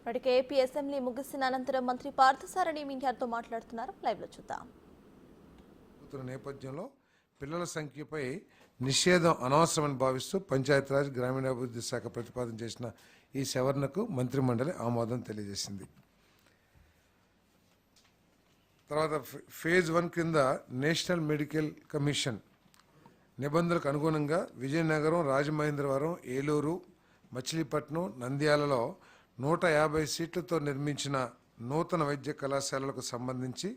ఇప్పటికే AP assembly ముగిసిన అనంతరం మంత్రి పార్థసారథి మీడియాతో మాట్లాడుతున్నారు. లైవ్ లో చూద్దాం. నేపథ్యంలో పిల్లల సంఖ్యపై నిషేధం అనవసరమని భావిస్తూ పంచాయతీరాజ్ గ్రామీణాభివృద్ధి శాఖ ప్రతిపాదన చేసిన ఈ సవరణకు మంత్రిమండలి ఆమోదం తెలియజేసింది. తర్వాత ఫేజ్ 1 కింద నేషనల్ మెడికల్ కమిషన్ నిబంధనలకు అనుగుణంగా విజయనగరం, రాజమహేంద్రవరం, ఏలూరు, మచిలీపట్నం, నంద్యాలలో 150 సీట్లతో నిర్మించిన నూతన వైద్య కళాశాలలకు సంబంధించి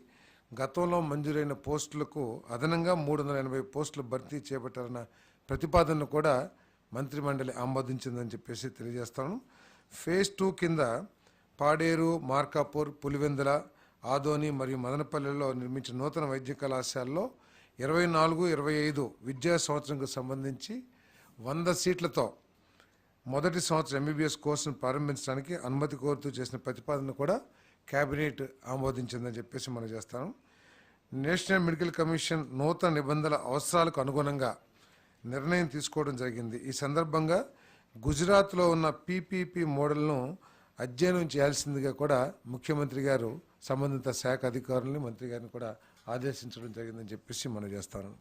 గతంలో మంజూరైన పోస్టులకు అదనంగా 380 పోస్టులు భర్తీ చేపట్టాలన్న ప్రతిపాదనను కూడా మంత్రిమండలి ఆమోదించిందని చెప్పేసి తెలియజేస్తాను. ఫేజ్ 2 కింద పాడేరు, మార్కాపూర్, పులివెందుల, ఆదోని మరియు మదనపల్లిలో నిర్మించిన నూతన వైద్య కళాశాలలో 24-25 విద్యా సంవత్సరంకు సంబంధించి 100 సీట్లతో మొదటి సంవత్సరం ఎంబీబీఎస్ కోర్సును ప్రారంభించడానికి అనుమతి కోరుతూ చేసిన ప్రతిపాదన కూడా కేబినెట్ ఆమోదించిందని చెప్పేసి మనం చేస్తాను. నేషనల్ మెడికల్ కమిషన్ నూతన నిబంధనల అవసరాలకు అనుగుణంగా నిర్ణయం తీసుకోవడం జరిగింది. ఈ సందర్భంగా గుజరాత్లో ఉన్న పీపీపీ మోడల్ను అధ్యయనం చేయాల్సిందిగా కూడా ముఖ్యమంత్రి గారు సంబంధిత శాఖ అధికారులని, మంత్రి గారిని కూడా ఆదేశించడం జరిగిందని చెప్పేసి మనం చేస్తాను.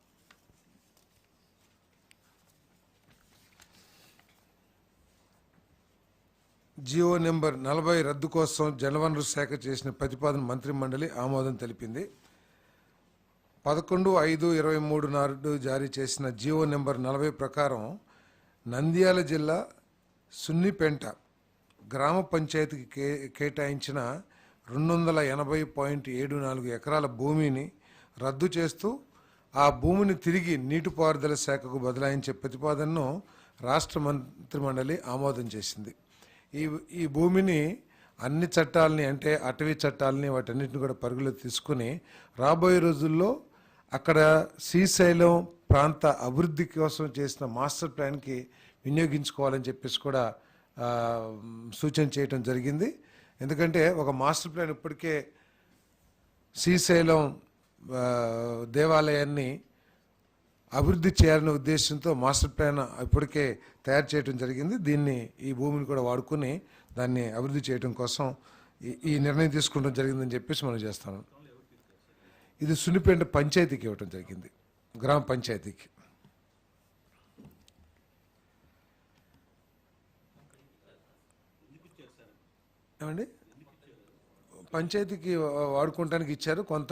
జియో నెంబర్ 40 రద్దు కోసం జలవనరుల శాఖ చేసిన ప్రతిపాదన మంత్రిమండలి ఆమోదం తెలిపింది. 11/5/23 నాడు జారీ చేసిన జియో నెంబర్ 40 ప్రకారం నంద్యాల జిల్లా సున్నిపెంట గ్రామ పంచాయతీకి కేటాయించిన 280.74 ఎకరాల భూమిని రద్దు చేస్తూ ఆ భూమిని తిరిగి నీటిపారుదల శాఖకు బదలాయించే ప్రతిపాదనను రాష్ట్ర మంత్రిమండలి ఆమోదం చేసింది. ఈ భూమిని అన్ని చట్టాలని, అంటే అటవీ చట్టాలని, వాటన్నిటిని కూడా పరిగణలో తీసుకుని రాబోయే రోజుల్లో అక్కడ శ్రీశైలం ప్రాంత అభివృద్ధి కోసం చేసిన మాస్టర్ ప్లాన్కి వినియోగించుకోవాలని చెప్పేసి కూడా సూచన చేయడం జరిగింది. ఎందుకంటే ఒక మాస్టర్ ప్లాన్ ఇప్పటికే శ్రీశైలం దేవాలయాన్ని అభివృద్ధి చేయాలనే ఉద్దేశంతో మాస్టర్ ప్లాన్ ఇప్పటికే తయారు చేయడం జరిగింది. ఈ భూమిని కూడా వాడుకుని దాన్ని అభివృద్ధి చేయడం కోసం ఈ నిర్ణయం తీసుకోవడం జరిగిందని చెప్పేసి మనం చేస్తాను. ఇది సున్నిపేట పంచాయతీకి ఇవ్వడం జరిగింది, గ్రామ పంచాయతీకి. ఏమండి, పంచాయతీకి వాడుకోవటానికి ఇచ్చారు, కొంత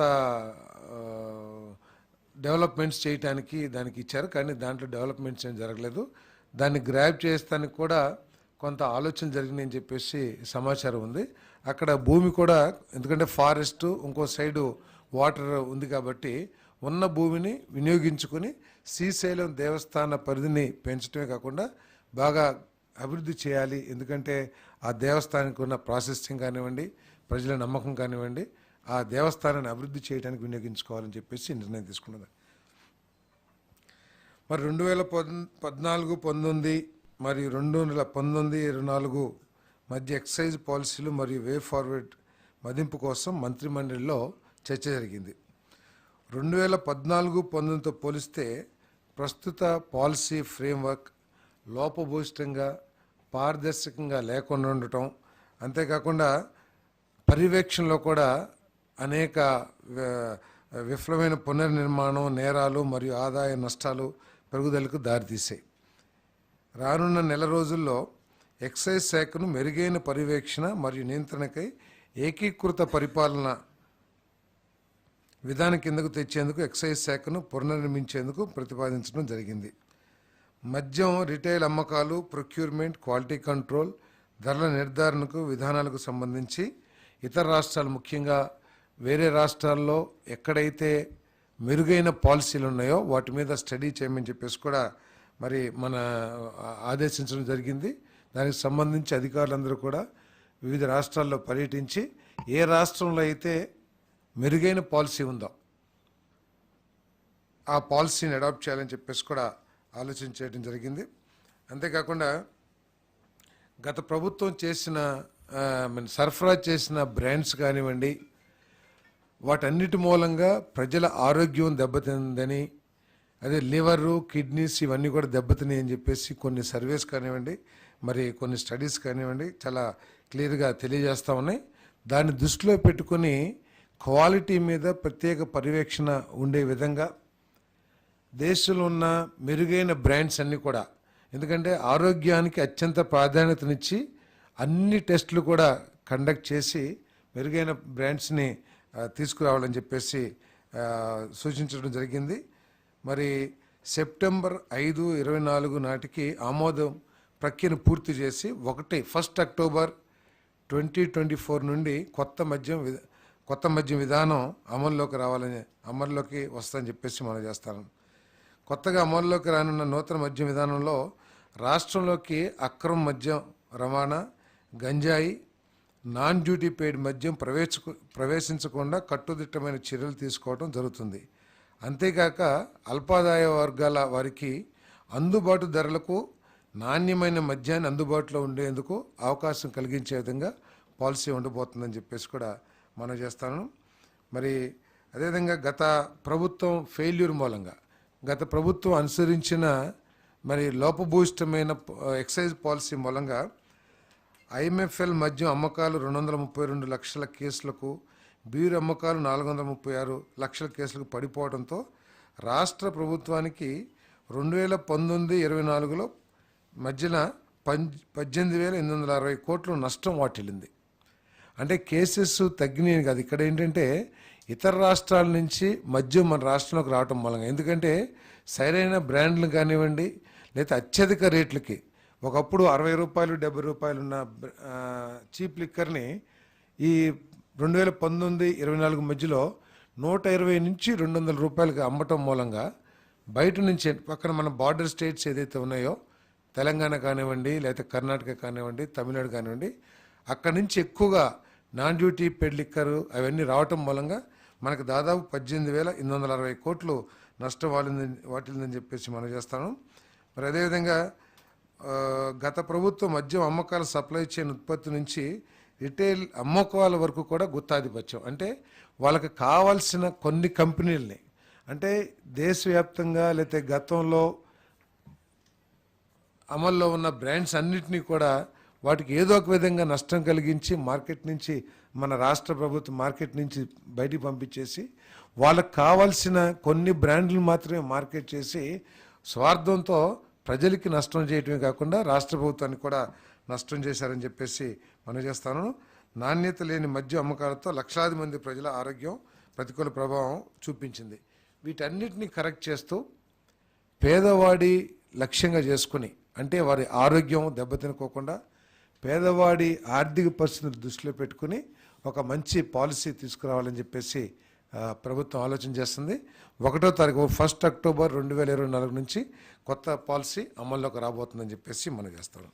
డెవలప్మెంట్స్ చేయటానికి దానికి ఇచ్చారు, కానీ దాంట్లో డెవలప్మెంట్స్ ఏం జరగలేదు. దాన్ని గ్రాప్ చేస్తానికి కూడా కొంత ఆలోచన జరిగిందని చెప్పేసి సమాచారం ఉంది. అక్కడ భూమి కూడా, ఎందుకంటే ఫారెస్ట్, ఇంకో సైడు వాటర్ ఉంది కాబట్టి ఉన్న భూమిని వినియోగించుకొని శ్రీశైలం దేవస్థాన పరిధిని పెంచడమే కాకుండా బాగా అభివృద్ధి చేయాలి. ఎందుకంటే ఆ దేవస్థానానికి ఉన్న ప్రాసెసింగ్ కానివ్వండి, ప్రజల నమ్మకం కానివ్వండి, ఆ దేవస్థానాన్ని అభివృద్ధి చేయడానికి వినియోగించుకోవాలని చెప్పేసి నిర్ణయం తీసుకున్నది. మరి 2014-19 మరియు 2019-24 మధ్య ఎక్సైజ్ పాలసీలు మరియు వే ఫార్వర్డ్ మదింపు కోసం మంత్రిమండలిలో చర్చ జరిగింది. 2014-19తో పోలిస్తే ప్రస్తుత పాలసీ ఫ్రేమ్వర్క్ లోపభూయిష్టంగా, పారదర్శకంగా లేకుండా ఉండటం, అంతేకాకుండా పర్యవేక్షణలో కూడా అనేక విఫలమైన పునర్నిర్మాణం, నేరాలు మరియు ఆదాయ నష్టాలు పెరుగుదలకు దారితీశాయి. రానున్న నెల రోజుల్లో ఎక్సైజ్ శాఖను మెరుగైన పర్యవేక్షణ మరియు నియంత్రణకై ఏకీకృత పరిపాలన విధానం కిందకు తెచ్చేందుకు ఎక్సైజ్ శాఖను పునర్నిర్మించేందుకు ప్రతిపాదించడం జరిగింది. మద్యం రిటైల్ అమ్మకాలు, ప్రొక్యూర్మెంట్, క్వాలిటీ కంట్రోల్, ధరల నిర్ధారణకు విధానాలకు సంబంధించి ఇతర రాష్ట్రాలు, ముఖ్యంగా వేరే రాష్ట్రాల్లో ఎక్కడైతే మెరుగైన పాలసీలు ఉన్నాయో వాటి మీద స్టడీ చేయమని చెప్పేసి కూడా మరి మన ఆదేశించడం జరిగింది. దానికి సంబంధించి అధికారులందరూ కూడా వివిధ రాష్ట్రాల్లో పర్యటించి ఏ రాష్ట్రంలో అయితే మెరుగైన పాలసీ ఉందో ఆ పాలసీని అడాప్ట్ చేయాలని చెప్పేసి కూడా ఆలోచన చేయడం జరిగింది. అంతేకాకుండా గత ప్రభుత్వం చేసిన సరఫరా చేసిన బ్రాండ్స్ కానివ్వండి, వాటన్నిటి మూలంగా ప్రజల ఆరోగ్యం దెబ్బతిందని, అదే లివరు, కిడ్నీస్ ఇవన్నీ కూడా దెబ్బతినాయి అని చెప్పేసి కొన్ని సర్వేస్ కానివ్వండి, మరి కొన్ని స్టడీస్ కానివ్వండి చాలా క్లియర్గా తెలియజేస్తూ ఉన్నాయి. దాన్ని దృష్టిలో పెట్టుకొని క్వాలిటీ మీద ప్రత్యేక పర్యవేక్షణ ఉండే విధంగా దేశంలో ఉన్న మెరుగైన బ్రాండ్స్ అన్నీ కూడా, ఎందుకంటే ఆరోగ్యానికి అత్యంత ప్రాధాన్యతనిచ్చి అన్ని టెస్టులు కూడా కండక్ట్ చేసి మెరుగైన బ్రాండ్స్ని తీసుకురావాలని చెప్పేసి సూచించడం జరిగింది. మరి సెప్టెంబర్ 5, 24 నాటికి ఆమోదం ప్రక్రియను పూర్తి చేసి 1 అక్టోబర్ 2024 నుండి కొత్త మద్యం విధానం అమల్లోకి వస్తుందని చెప్పేసి మనం చేస్తాను. కొత్తగా అమల్లోకి రానున్న నూతన మద్యం విధానంలో రాష్ట్రంలోకి అక్రమ మద్యం రవాణా, గంజాయి, నాన్ డ్యూటీ పెయిడ్ మద్యం ప్రవేశించకుండా కట్టుదిట్టమైన చర్యలు తీసుకోవడం జరుగుతుంది. అంతేకాక అల్పాదాయ వర్గాల వారికి అందుబాటు ధరలకు నాణ్యమైన మద్యాన్ని అందుబాటులో ఉండేందుకు అవకాశం కలిగించే విధంగా పాలసీ ఉండబోతుందని చెప్పేసి కూడా మనం చేస్తాను. మరి అదేవిధంగా గత ప్రభుత్వం ఫెయిల్యూర్ మూలంగా గత ప్రభుత్వం అనుసరించిన మరి లోపభూయిష్టమైన ఎక్సైజ్ పాలసీ మూలంగా ఐఎంఎఫ్ఎల్ మద్యం అమ్మకాలు 232 లక్షల కేసులకు, బీర్ అమ్మకాలు 436 లక్షల కేసులకు పడిపోవడంతో రాష్ట్ర ప్రభుత్వానికి 2019-24లో మధ్యన 18,860 కోట్లు నష్టం వాటిల్లింది. అంటే కేసెస్ తగ్గినాయి కాదు, ఇక్కడ ఏంటంటే ఇతర రాష్ట్రాల నుంచి మద్యం మన రాష్ట్రంలోకి రావటం మూలంగా, ఎందుకంటే సరైన బ్రాండ్లు కానివ్వండి లేదా అత్యధిక రేట్లకి ఒకప్పుడు 60 రూపాయలు 70 రూపాయలు ఉన్న చీప్ లిక్కర్ని ఈ 2019-24 మధ్యలో 120 నుంచి 200 రూపాయలకి అమ్మటం మూలంగా బయట నుంచి పక్కన మన బార్డర్ స్టేట్స్ ఏదైతే ఉన్నాయో, తెలంగాణ కానివ్వండి లేదా కర్ణాటక కానివ్వండి, తమిళనాడు కానివ్వండి, అక్కడి నుంచి ఎక్కువగా నాన్ డ్యూటీ పెయిడ్ లిక్కర్ అవన్నీ రావటం మూలంగా మనకు దాదాపు 18,860 కోట్లు నష్టం వాటిల్లిందని చెప్పేసి మనం చేస్తాను. మరి అదేవిధంగా గత ప్రభుత్వం మద్యం అమ్మకాల సప్లై చైన్ ఉత్పత్తి నుంచి రిటైల్ అమ్మకాల వరకు కూడా గుత్తాధిపత్యం, అంటే వాళ్ళకి కావాల్సిన కొన్ని కంపెనీలని, అంటే దేశవ్యాప్తంగా లేకపోతే గతంలో అమల్లో ఉన్న బ్రాండ్స్ అన్నిటినీ కూడా వాటికి ఏదో ఒక విధంగా నష్టం కలిగించి మార్కెట్ నుంచి మన రాష్ట్ర ప్రభుత్వం మార్కెట్ నుంచి బయటికి పంపించేసి వాళ్ళకి కావాల్సిన కొన్ని బ్రాండ్లు మాత్రమే మార్కెట్ చేసి స్వార్థంతో ప్రజలకి నష్టం చేయటమే కాకుండా రాష్ట్ర ప్రభుత్వానికి కూడా నష్టం చేశారని చెప్పేసి మనం చేస్తాను. నాణ్యత లేని మద్యం అమ్మకాలతో లక్షలాది మంది ప్రజల ఆరోగ్యం ప్రతికూల ప్రభావం చూపించింది. వీటన్నిటిని కరెక్ట్ చేస్తూ పేదవాడి లక్ష్యంగా చేసుకుని, అంటే వారి ఆరోగ్యం దెబ్బతినుకోకుండా పేదవాడి ఆర్థిక పరిస్థితులు దృష్టిలో పెట్టుకుని ఒక మంచి పాలసీ తీసుకురావాలని చెప్పేసి ప్రభుత్వం ఆలోచన చేస్తుంది. 1 అక్టోబర్ 2024 నుంచి కొత్త పాలసీ అమల్లోకి రాబోతుందని చెప్పేసి మనం చేస్తాం.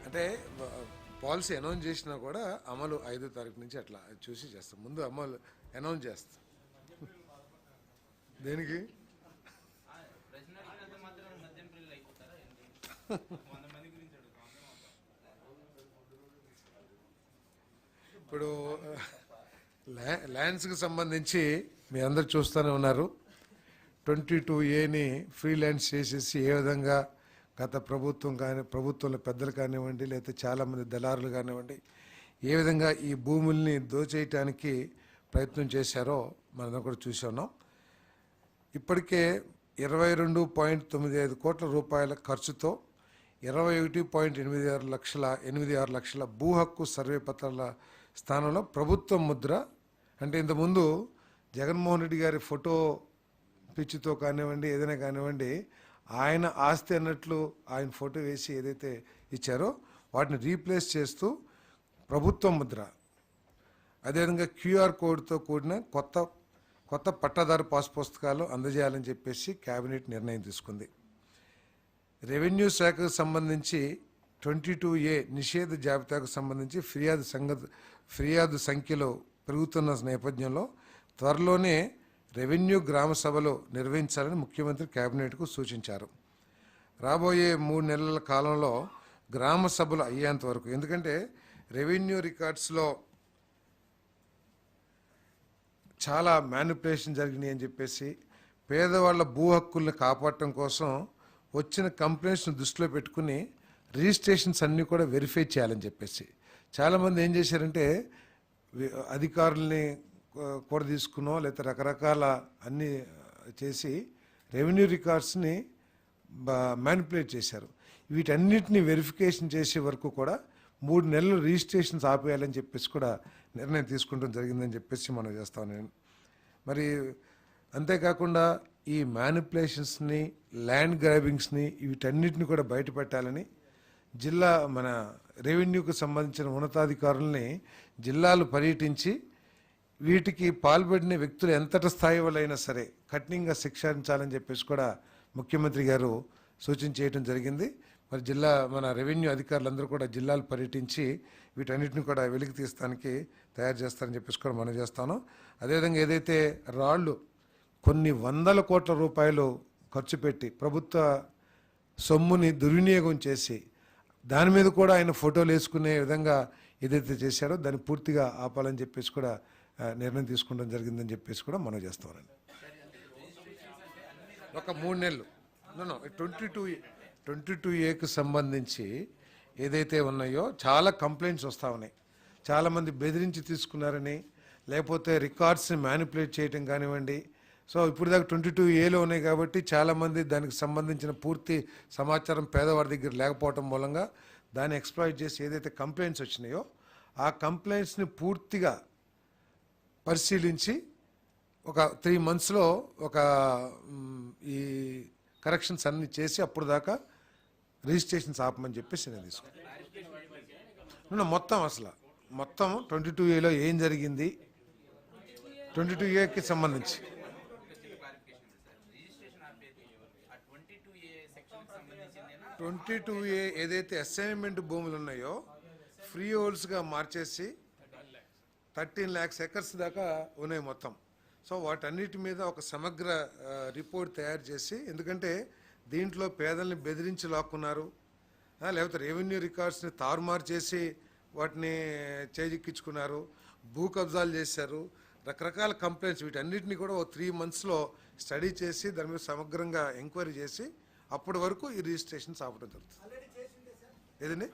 అంటే పాలసీ అనౌన్స్ చేసినా కూడా అమలు 5వ తారీఖు నుంచి అట్లా చూసి చేస్తాం. ముందు అమలు అనౌన్స్ చేస్తాం. దేనికి ఇప్పుడు ల్యాండ్స్కి సంబంధించి మీ అందరు చూస్తూనే ఉన్నారు. 22A ఫ్రీ ల్యాండ్స్ చేసేసి ఏ విధంగా గత ప్రభుత్వంలో పెద్దలు కానివ్వండి లేకపోతే చాలామంది దళారులు కానివ్వండి ఏ విధంగా ఈ భూముల్ని దోచేయటానికి ప్రయత్నం చేశారో మనం కూడా చూసి ఉన్నాం. ఇప్పటికే 22.95 కోట్ల రూపాయల ఖర్చుతో 21.86 లక్షల భూ హక్కు సర్వే పత్రాల స్థానంలో ప్రభుత్వం ముద్ర, అంటే ఇంతకుముందు జగన్మోహన్ రెడ్డి గారి ఫోటో పిచ్చితో కానివ్వండి ఏదైనా కానివ్వండి ఆయన ఆస్తి అన్నట్లు ఆయన ఫోటో వేసి ఏదైతే ఇచ్చారో వాటిని రీప్లేస్ చేస్తూ ప్రభుత్వం ముద్ర, అదేవిధంగా QR కోడ్తో కూడిన కొత్త పట్టాదారు పాస్ పుస్తకాలు అందజేయాలని చెప్పేసి కేబినెట్ నిర్ణయం తీసుకుంది. రెవెన్యూ శాఖకు సంబంధించి 22A నిషేధ జాబితాకు సంబంధించి ఫిర్యాదు సంఖ్యలో పెరుగుతున్న నేపథ్యంలో త్వరలోనే రెవెన్యూ గ్రామ సభలు నిర్వహించాలని ముఖ్యమంత్రి కేబినెట్కు సూచించారు. రాబోయే 3 నెలల కాలంలో గ్రామ సభలు అయ్యేంత వరకు, ఎందుకంటే రెవెన్యూ రికార్డ్స్లో చాలా మ్యానిపులేషన్ జరిగినాయి అని చెప్పేసి పేదవాళ్ళ భూ హక్కుల్ని కాపాడటం కోసం వచ్చిన కంప్లైంట్స్ని దృష్టిలో పెట్టుకుని రిజిస్ట్రేషన్స్ అన్నీ కూడా వెరిఫై చేయాలని చెప్పేసి చాలామంది ఏం చేశారంటే అధికారుల్ని కూడా తీసుకునో లేకపోతే రకరకాల అన్నీ చేసి రెవెన్యూ రికార్డ్స్ని మ్యానిపులేట్ చేశారు. వీటన్నిటిని వెరిఫికేషన్ చేసే వరకు కూడా 3 నెలలు రిజిస్ట్రేషన్స్ ఆపేయాలని చెప్పేసి కూడా నిర్ణయం తీసుకుంటం జరిగిందని చెప్పేసి మనం చేస్తాను నేను. మరి అంతేకాకుండా ఈ మ్యానిపులేషన్స్ని, ల్యాండ్ గ్రాబింగ్స్ని వీటన్నిటిని కూడా బయటపెట్టాలని జిల్లా మన రెవెన్యూకు సంబంధించిన ఉన్నతాధికారుల్ని జిల్లాలు పర్యటించి వీటికి పాల్పడిన వ్యక్తులు ఎంతటి స్థాయి వాళ్ళైనా సరే కఠినంగా శిక్షించాలని చెప్పేసి కూడా ముఖ్యమంత్రి గారు సూచించేయటం జరిగింది. మరి మన రెవెన్యూ అధికారులందరూ కూడా జిల్లాలు పర్యటించి వీటన్నిటిని కూడా వెలికి తీస్తానికి తయారు చేస్తారని చెప్పేసి కూడా మనం చేస్తాను. అదేవిధంగా ఏదైతే రాళ్ళు కొన్ని 100 కోట్ల రూపాయలు ఖర్చు పెట్టి ప్రభుత్వ సొమ్ముని దుర్వినియోగం చేసి దాని మీద కూడా ఆయన ఫోటోలు వేసుకునే విధంగా ఏదైతే చేశాడో దాన్ని పూర్తిగా ఆపాలని చెప్పేసి కూడా నిర్ణయం తీసుకోవడం జరిగిందని చెప్పేసి కూడా మనం చేస్తామండి. ఒక 3 నెలలు 22A సంబంధించి ఏదైతే ఉన్నాయో చాలా కంప్లైంట్స్ వస్తూ ఉన్నాయి. చాలామంది బెదిరించి తీసుకున్నారని, లేకపోతే రికార్డ్స్ని మ్యానిపులేట్ చేయటం కానివ్వండి. సో ఇప్పుడు దాకా 22Aలో ఉన్నాయి కాబట్టి చాలామంది దానికి సంబంధించిన పూర్తి సమాచారం పేదవాడి దగ్గర లేకపోవటం మూలంగా దాన్ని ఎక్స్ప్లాయిట్ చేసి ఏదైతే కంప్లైంట్స్ వచ్చినాయో ఆ కంప్లైంట్స్ని పూర్తిగా పరిశీలించి ఒక 3 monthsలో ఈ కరెక్షన్స్ అన్ని చేసి అప్పుడు దాకా రిజిస్ట్రేషన్స్ ఆపమని చెప్పేసి నేను తీసుకున్నాను. మొత్తం 22Aలో ఏం జరిగింది 22Aకి సంబంధించి 22A ఏదైతే అసైన్మెంట్ భూములు ఉన్నాయో ఫ్రీ హోల్డ్స్గా మార్చేసి 13 lakhs acres దాకా ఉన్నాయి మొత్తం. సో వాటన్నిటి మీద ఒక సమగ్ర రిపోర్ట్ తయారు చేసి, ఎందుకంటే దీంట్లో పేదల్ని బెదిరించి లాక్కున్నారు, లేకపోతే రెవెన్యూ రికార్డ్స్ని తారుమారు చేసి వాటిని చేజిక్కించుకున్నారు, భూ కబ్జాలు చేశారు, రకరకాల కంప్లైంట్స్. వీటన్నిటిని కూడా 3 monthsలో స్టడీ చేసి దాని మీద సమగ్రంగా ఎంక్వైరీ చేసి అప్పటి వరకు ఈ రిజిస్ట్రేషన్స్ ఆపడం జరుగుతుంది. ఏదండి?